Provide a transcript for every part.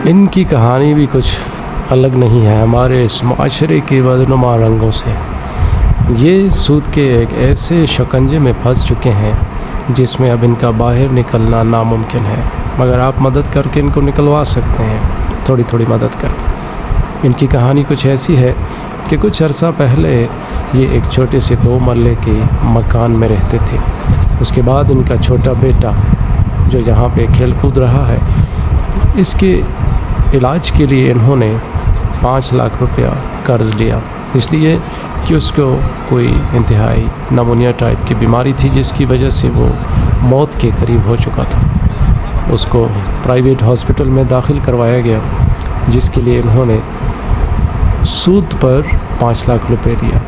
ان کی کہانی بھی کچھ الگ نہیں ہے ہمارے اس معاشرے کے بدنما رنگوں سے۔ یہ سود کے ایک ایسے شکنجے میں پھنس چکے ہیں جس میں اب ان کا باہر نکلنا ناممکن ہے، مگر آپ مدد کر کے ان کو نکلوا سکتے ہیں، تھوڑی تھوڑی مدد کر کے۔ ان کی کہانی کچھ ایسی ہے کہ کچھ عرصہ پہلے یہ ایک چھوٹے سے 2 مرلے کے مکان میں رہتے تھے۔ اس کے بعد ان کا چھوٹا بیٹا جو یہاں پہ کھیل کود رہا ہے، اس کے علاج کے لیے انہوں نے 5 لاکھ روپیہ قرض لیا، اس لیے کہ اس کو کوئی انتہائی نمونیا ٹائپ کی بیماری تھی جس کی وجہ سے وہ موت کے قریب ہو چکا تھا۔ اس کو پرائیویٹ ہاسپٹل میں داخل کروایا گیا، جس کے لیے انہوں نے سود پر 5 لاکھ روپے دیا،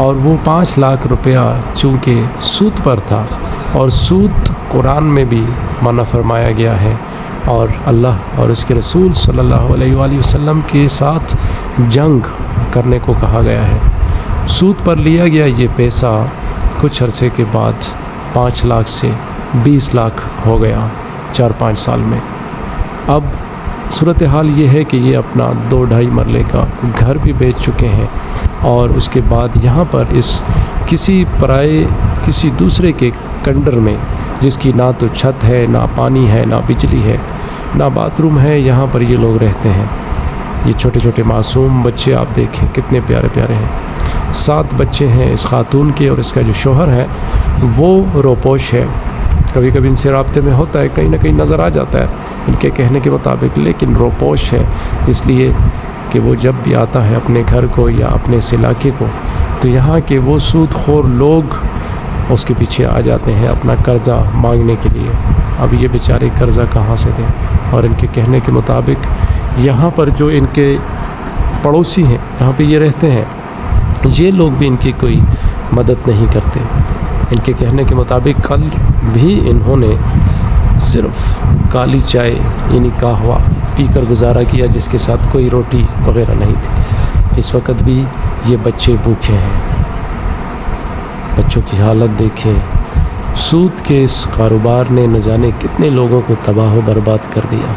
اور وہ 5 لاکھ روپیہ چونکہ سود پر تھا، اور سود قرآن میں بھی منع فرمایا گیا ہے، اور اللہ اور اس کے رسول صلی اللہ علیہ وآلہ وسلم کے ساتھ جنگ کرنے کو کہا گیا ہے۔ سود پر لیا گیا یہ پیسہ کچھ عرصے کے بعد 5 لاکھ سے 20 لاکھ ہو گیا 4-5 سال میں۔ اب صورتحال یہ ہے کہ یہ اپنا 2-2.5 مرلے کا گھر بھی بیچ چکے ہیں، اور اس کے بعد یہاں پر اس کسی دوسرے کے کنڈر میں، جس کی نہ تو چھت ہے، نہ پانی ہے، نہ بجلی ہے، نہ باتھ روم ہے، یہاں پر یہ لوگ رہتے ہیں۔ یہ چھوٹے چھوٹے معصوم بچے آپ دیکھیں کتنے پیارے پیارے ہیں۔ 7 بچے ہیں اس خاتون کے، اور اس کا جو شوہر ہے وہ روپوش ہے۔ کبھی کبھی ان سے رابطے میں ہوتا ہے، کہیں نہ کہیں نظر آ جاتا ہے ان کے کہنے کے مطابق، لیکن روپوش ہے اس لیے کہ وہ جب بھی آتا ہے اپنے گھر کو یا اپنے اس علاقے کو، تو یہاں کے وہ سود خور لوگ اس کے پیچھے آ جاتے ہیں اپنا قرضہ مانگنے کے لیے۔ اب یہ بیچارے قرضہ کہاں سے دیں؟ اور ان کے کہنے کے مطابق یہاں پر جو ان کے پڑوسی ہیں، یہاں پہ یہ رہتے ہیں، یہ لوگ بھی ان کی کوئی مدد نہیں کرتے۔ ان کے کہنے کے مطابق کل بھی انہوں نے صرف کالی چائے یعنی قہوہ پی کر گزارا کیا، جس کے ساتھ کوئی روٹی وغیرہ نہیں تھی۔ اس وقت بھی یہ بچے بھوکے ہیں۔ بچوں کی حالت دیکھیں۔ سود کے اس کاروبار نے نہ جانے کتنے لوگوں کو تباہ و برباد کر دیا۔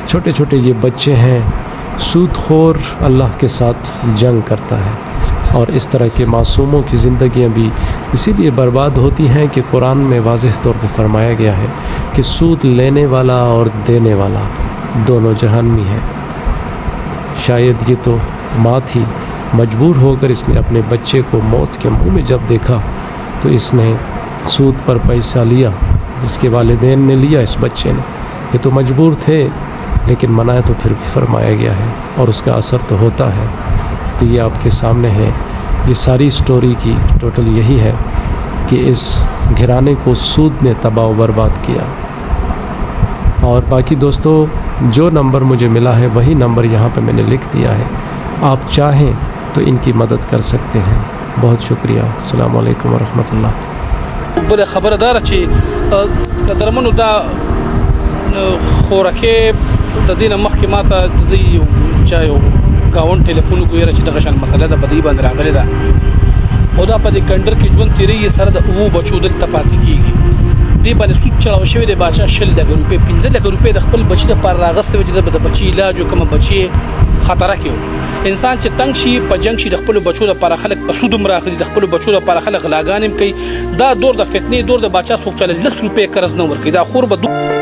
چھوٹے چھوٹے یہ بچے ہیں۔ سود خور اللہ کے ساتھ جنگ کرتا ہے، اور اس طرح کے معصوموں کی زندگیاں بھی اسی لیے برباد ہوتی ہیں کہ قرآن میں واضح طور پہ فرمایا گیا ہے کہ سود لینے والا اور دینے والا دونوں جہنمی ہیں۔ شاید یہ تو ماں تھی، مجبور ہو کر اس نے اپنے بچے کو موت کے منہ میں جب دیکھا تو اس نے سود پر پیسہ لیا، اس کے والدین نے لیا، اس بچے نے۔ یہ تو مجبور تھے، لیکن منع تو پھر بھی فرمایا گیا ہے، اور اس کا اثر تو ہوتا ہے۔ تو یہ آپ کے سامنے ہے، یہ ساری سٹوری کی ٹوٹل یہی ہے کہ اس گھرانے کو سود نے تباہ و برباد کیا۔ اور باقی دوستو، جو نمبر مجھے ملا ہے وہی نمبر یہاں پہ میں نے لکھ دیا ہے، آپ چاہیں تو ان کی مدد کر سکتے ہیں۔ بہت شکریہ۔ السلام علیکم ورحمۃ اللہ۔ بل خبردار چې درمنو دا خورکه د دینه مخکې ماته د یو چا یو گاون ټلیفون وګوره چې دغه شان مسله ده بدی باندې راغلی ده، او دا په دې کندر کې ژوند تیریږي، سره د اوو بچو دلته پاتې کېږي، دې باندې سود چړاو شوی دی باچا 60 لکه روپۍ 15 لکه روپۍ د خپل بچي لپاره راغستې وه چې د بچي علاج او کومه بچي خطره کې و. انسان چې تنګ شي په جنګ شي، د خپلو بچو لپاره خلک په سود هم راخلي، د خپلو بچو لپاره خلک غلاګانې هم کوي. دا دور د فتنې دور د باچا څوک چاله 10 روپۍ قرض نه ورکوي، دا خور به